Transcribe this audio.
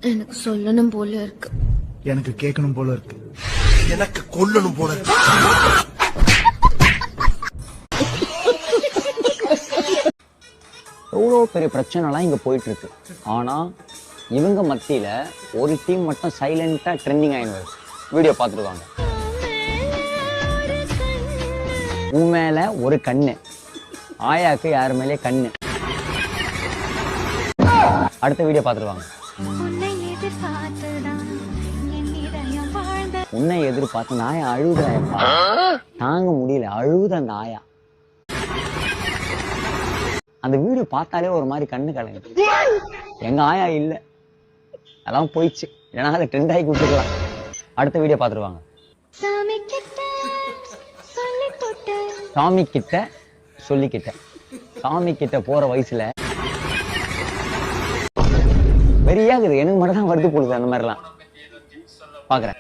எனக்கு சொல்லணும் போல இருக்கு. எனக்கு கேட்கணும் போல இருக்கு. எனக்கு கொல்லணும் போல இருக்கு. எவ்வளோ பெரிய பிரச்சனைலாம் இங்கே போயிட்டு இருக்கு. ஆனால் இவங்க மத்தியில் ஒரு டீம் மட்டும் சைலண்டாக ட்ரெண்டிங் ஆயிடுவாங்க. வீடியோ பார்த்துருவாங்க. உன் மேலே ஒரு கண்ணு, ஆயாக்கு யார் மேலே கண்ணு. அடுத்த வீடியோ பார்த்துருவாங்க. உன்னை எதிர்பார்த்து நாயா அழுகுறாயப்பா, தாங்க முடியல, அழுகுத அந்த ஆயா. அந்த வீடியோ பார்த்தாலே ஒரு மாதிரி கண்ணு கலங்கு. எங்க ஆயா இல்ல, அதெல்லாம் போயிடுச்சு, ஏன்னா அதை ட்ரெண்ட் ஆகி கொடுத்துக்கலாம். அடுத்த வீடியோ பார்த்துருவாங்க. சாமி கிட்ட சொல்லிக்கிட்ட, சாமி கிட்ட போற வயசுல வெறியாகுது. எனக்கு மட்டும் தான் வருது போடுது அந்த மாதிரிலாம் பாக்குறேன்.